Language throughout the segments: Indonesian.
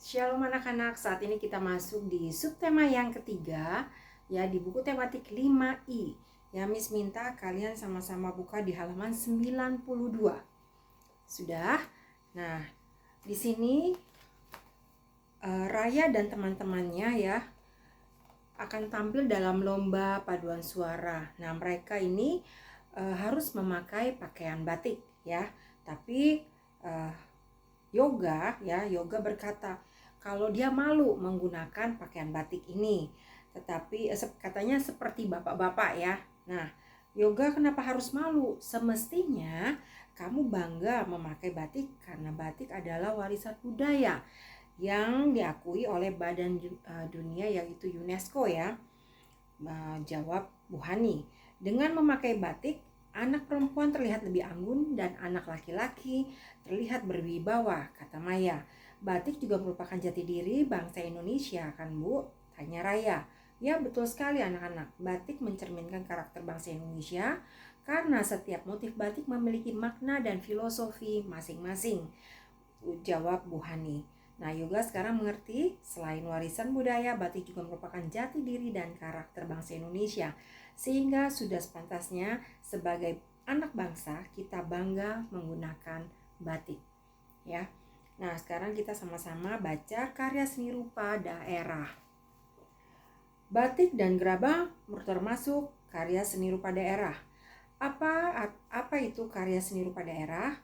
Shalom anak-anak, saat ini kita masuk di subtema yang ketiga ya, di buku tematik 5I. Ya, Miss minta kalian sama-sama buka di halaman 92. Sudah? Nah, di sini Raya dan teman-temannya ya akan tampil dalam lomba paduan suara. Nah, mereka ini harus memakai pakaian batik ya. Tapi Yoga berkata kalau dia malu menggunakan pakaian batik ini, tetapi katanya seperti bapak-bapak ya. Nah, Yoga kenapa harus malu? Semestinya kamu bangga memakai batik karena batik adalah warisan budaya yang diakui oleh Badan Dunia yaitu UNESCO ya. Jawab Bu Hani. Dengan memakai batik, anak perempuan terlihat lebih anggun dan anak laki-laki terlihat berwibawa, kata Maya. Batik juga merupakan jati diri bangsa Indonesia, kan Bu? Tanya Raya. Ya, betul sekali anak-anak. Batik mencerminkan karakter bangsa Indonesia karena setiap motif batik memiliki makna dan filosofi masing-masing, jawab Bu Hani. Nah, Yoga sekarang mengerti, selain warisan budaya, batik juga merupakan jati diri dan karakter bangsa Indonesia. Sehingga sudah sepantasnya sebagai anak bangsa kita bangga menggunakan batik. Ya. Nah, sekarang kita sama-sama baca karya seni rupa daerah. Batik dan gerabah termasuk karya seni rupa daerah. Apa itu karya seni rupa daerah?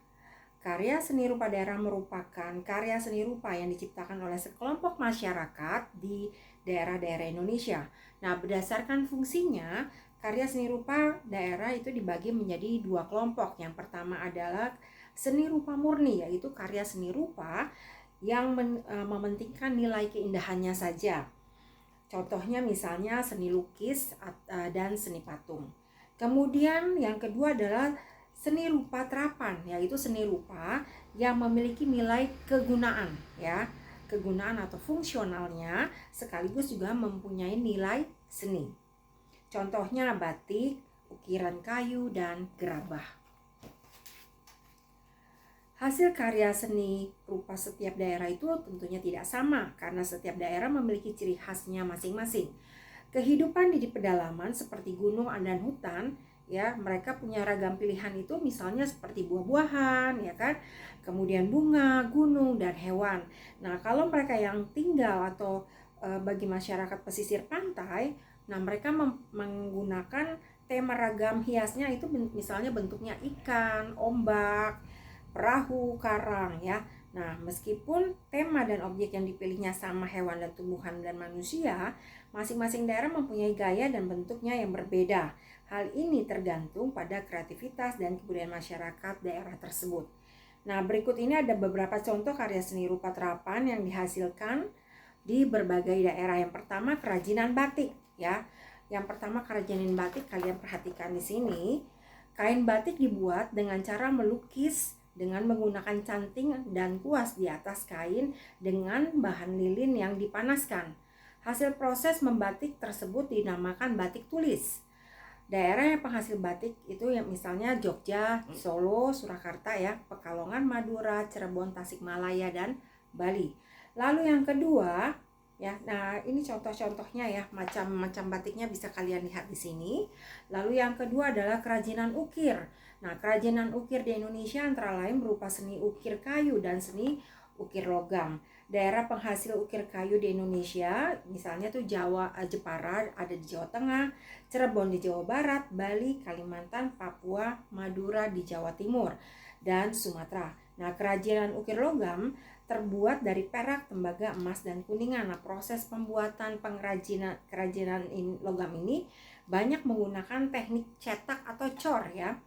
Karya seni rupa daerah merupakan karya seni rupa yang diciptakan oleh sekelompok masyarakat di daerah-daerah Indonesia. Nah, berdasarkan fungsinya, karya seni rupa daerah itu dibagi menjadi dua kelompok. Yang pertama adalah seni rupa murni, yaitu karya seni rupa yang mementingkan nilai keindahannya saja. Contohnya misalnya seni lukis dan seni patung. Kemudian yang kedua adalah seni rupa terapan, yaitu seni rupa yang memiliki nilai kegunaan ya, kegunaan atau fungsionalnya sekaligus juga mempunyai nilai seni. Contohnya batik, ukiran kayu, dan gerabah. Hasil karya seni rupa setiap daerah itu tentunya tidak sama karena setiap daerah memiliki ciri khasnya masing-masing. Kehidupan di pedalaman seperti gunung dan hutan ya, mereka punya ragam pilihan itu, misalnya seperti buah-buahan ya kan, kemudian bunga, gunung, dan hewan. Nah, kalau mereka yang tinggal atau bagi masyarakat pesisir pantai, nah mereka menggunakan tema ragam hiasnya itu misalnya bentuknya ikan, ombak, perahu, karang ya. Nah, meskipun tema dan objek yang dipilihnya sama hewan dan tumbuhan dan manusia, masing-masing daerah mempunyai gaya dan bentuknya yang berbeda. Hal ini tergantung pada kreativitas dan kebudayaan masyarakat daerah tersebut. Nah, berikut ini ada beberapa contoh karya seni rupa terapan yang dihasilkan di berbagai daerah. Yang pertama, kerajinan batik ya. Yang pertama, kerajinan batik, kalian perhatikan di sini. Kain batik dibuat dengan cara melukis dengan menggunakan canting dan kuas di atas kain dengan bahan lilin yang dipanaskan. Hasil proses membatik tersebut dinamakan batik tulis. Daerah yang penghasil batik itu yang misalnya Jogja, Solo, Surakarta ya, Pekalongan, Madura, Cirebon, Tasikmalaya, dan Bali. Lalu yang kedua ya, nah ini contoh-contohnya ya, macam-macam batiknya bisa kalian lihat di sini. Lalu yang kedua adalah kerajinan ukir. Nah, kerajinan ukir di Indonesia antara lain berupa seni ukir kayu dan seni ukir logam. Daerah penghasil ukir kayu di Indonesia misalnya tuh Jepara ada di Jawa Tengah, Cirebon di Jawa Barat, Bali, Kalimantan, Papua, Madura di Jawa Timur, dan Sumatera. Nah, kerajinan ukir logam terbuat dari perak, tembaga, emas, dan kuningan. Nah, proses pembuatan kerajinan logam ini banyak menggunakan teknik cetak atau cor ya,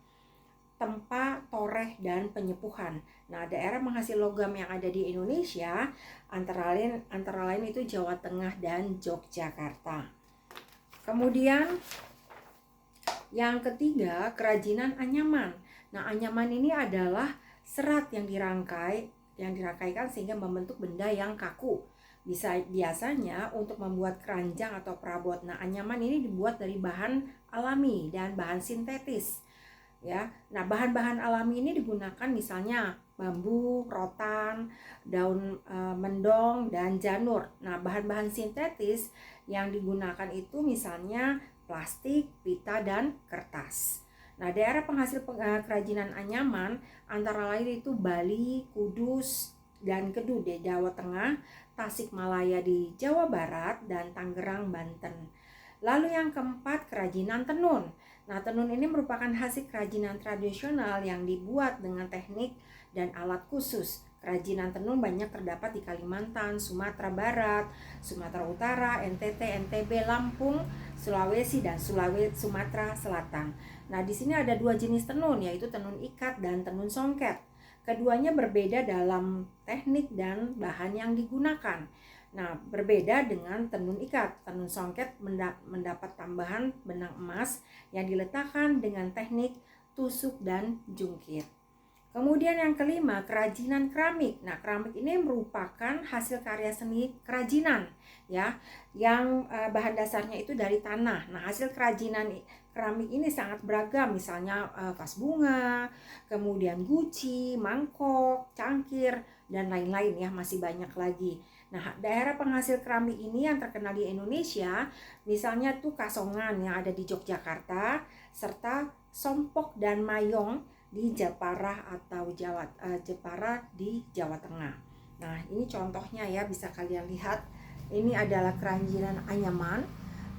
tempa, toreh, dan penyepuhan. Nah, daerah penghasil logam yang ada di Indonesia antara lain itu Jawa Tengah dan Yogyakarta. Kemudian yang ketiga, kerajinan anyaman. Nah, anyaman ini adalah serat yang dirangkaikan sehingga membentuk benda yang kaku. Biasanya untuk membuat keranjang atau perabot. Nah, anyaman ini dibuat dari bahan alami dan bahan sintetis. ya. Nah, bahan-bahan alami ini digunakan misalnya bambu, rotan, daun mendong, dan janur. Nah, bahan-bahan sintetis yang digunakan itu misalnya plastik, pita, dan kertas. Nah, daerah penghasil kerajinan anyaman antara lain itu Bali, Kudus, dan Kedu di Jawa Tengah, Tasikmalaya di Jawa Barat, dan Tangerang, Banten. Lalu yang keempat, kerajinan tenun. Nah, tenun ini merupakan hasil kerajinan tradisional yang dibuat dengan teknik dan alat khusus. Kerajinan tenun banyak terdapat di Kalimantan, Sumatera Barat, Sumatera Utara, NTT, NTB, Lampung, Sulawesi, dan Sumatera Selatan. Nah, di sini ada dua jenis tenun, yaitu tenun ikat dan tenun songket. Keduanya berbeda dalam teknik dan bahan yang digunakan. Nah, berbeda dengan tenun ikat. Tenun songket mendapat tambahan benang emas yang diletakkan dengan teknik tusuk dan jungkit. Kemudian yang kelima, kerajinan keramik. Nah, keramik ini merupakan hasil karya seni kerajinan, ya, yang bahan dasarnya itu dari tanah. Nah, hasil kerajinan keramik ini sangat beragam, misalnya vas bunga, kemudian guci, mangkok, cangkir, dan lain-lain ya, masih banyak lagi. Nah, daerah penghasil keramik ini yang terkenal di Indonesia, misalnya tuh Kasongan yang ada di Yogyakarta, serta Sompok dan Mayong di Jepara atau Jepara di Jawa Tengah. Nah, ini contohnya ya, bisa kalian lihat. Ini adalah kerajinan anyaman,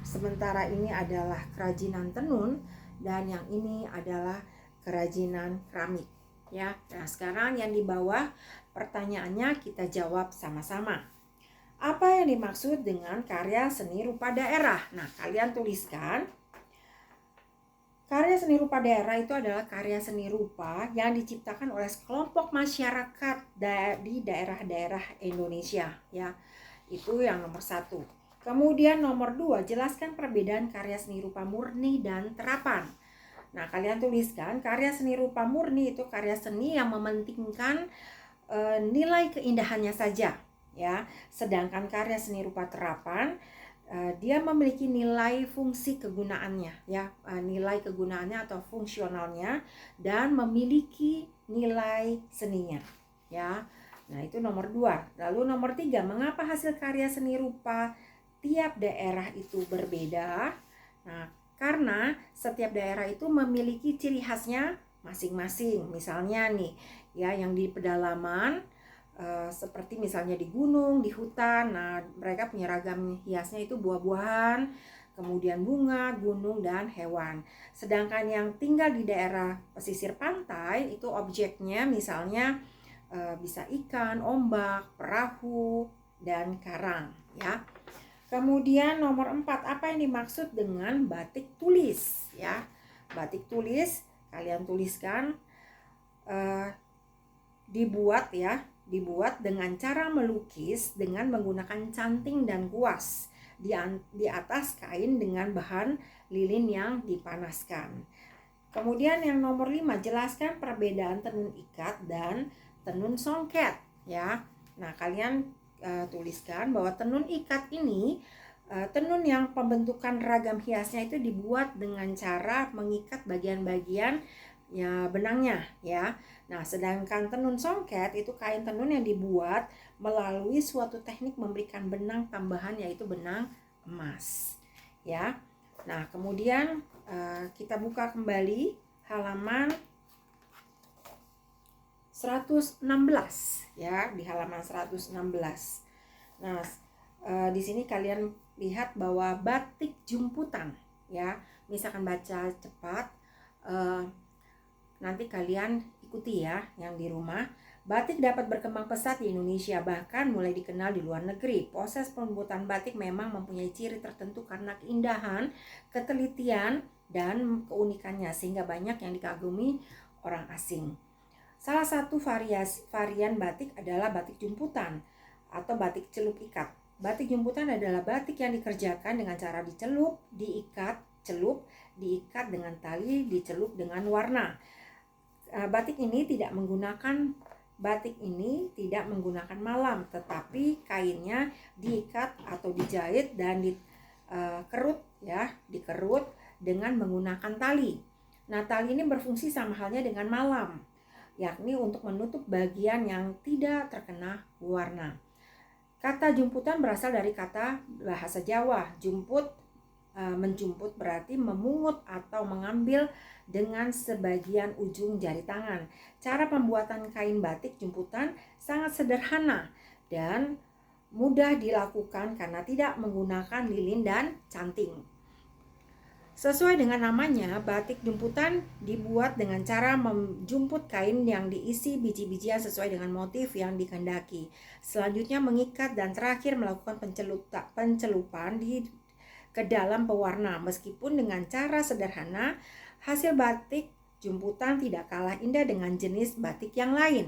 sementara ini adalah kerajinan tenun, dan yang ini adalah kerajinan keramik ya. Nah, sekarang yang di bawah pertanyaannya kita jawab sama-sama. Apa yang dimaksud dengan karya seni rupa daerah? Nah, kalian tuliskan. Karya seni rupa daerah itu adalah karya seni rupa yang diciptakan oleh sekelompok masyarakat di daerah-daerah Indonesia ya. Itu yang nomor 1. Kemudian nomor 2, jelaskan perbedaan karya seni rupa murni dan terapan. Nah, kalian tuliskan, karya seni rupa murni itu karya seni yang mementingkan nilai keindahannya saja ya. Sedangkan karya seni rupa terapan dia memiliki nilai fungsi kegunaannya ya, nilai kegunaannya atau fungsionalnya, dan memiliki nilai seninya ya. Nah, itu nomor 2. Lalu nomor 3, mengapa hasil karya seni rupa tiap daerah itu berbeda? Nah, karena setiap daerah itu memiliki ciri khasnya masing-masing. Misalnya nih ya, yang di pedalaman seperti misalnya di gunung, di hutan. Nah, mereka punya ragam hiasnya itu buah-buahan, kemudian bunga, gunung, dan hewan. Sedangkan yang tinggal di daerah pesisir pantai itu objeknya misalnya bisa ikan, ombak, perahu, dan karang ya. Kemudian nomor 4, apa yang dimaksud dengan batik tulis ya? Batik tulis kalian tuliskan dibuat dengan cara melukis dengan menggunakan canting dan kuas di atas kain dengan bahan lilin yang dipanaskan. Kemudian yang nomor 5, jelaskan perbedaan tenun ikat dan tenun songket ya. Nah, kalian tuliskan bahwa tenun ikat ini tenun yang pembentukan ragam hiasnya itu dibuat dengan cara mengikat bagian-bagian ya benangnya ya. Nah, sedangkan tenun songket itu kain tenun yang dibuat melalui suatu teknik memberikan benang tambahan, yaitu benang emas ya. Nah, kemudian kita buka kembali halaman 116 ya, di halaman 116. Nah, di sini kalian lihat bahwa batik jumputan ya. Misalkan baca cepat, nanti kalian ikuti ya yang di rumah. Batik dapat berkembang pesat di Indonesia, bahkan mulai dikenal di luar negeri. Proses pembuatan batik memang mempunyai ciri tertentu karena keindahan, ketelitian, dan keunikannya, sehingga banyak yang dikagumi orang asing. Salah satu varian batik adalah batik jumputan atau batik celup ikat. Batik jumputan adalah batik yang dikerjakan dengan cara dicelup, diikat, celup, diikat dengan tali, dicelup dengan warna. Batik ini tidak menggunakan malam, tetapi kainnya diikat atau dijahit dan dikerut dengan menggunakan tali. Natal ini berfungsi sama halnya dengan malam, yakni untuk menutup bagian yang tidak terkena warna. Kata jumputan berasal dari kata bahasa Jawa. Menjumput berarti memungut atau mengambil dengan sebagian ujung jari tangan. Cara pembuatan kain batik jumputan sangat sederhana dan mudah dilakukan karena tidak menggunakan lilin dan canting. Sesuai dengan namanya, batik jumputan dibuat dengan cara menjumput kain yang diisi biji-bijian sesuai dengan motif yang dikehendaki. Selanjutnya mengikat dan terakhir melakukan pencelupan ke dalam pewarna. Meskipun dengan cara sederhana, hasil batik jumputan tidak kalah indah dengan jenis batik yang lain.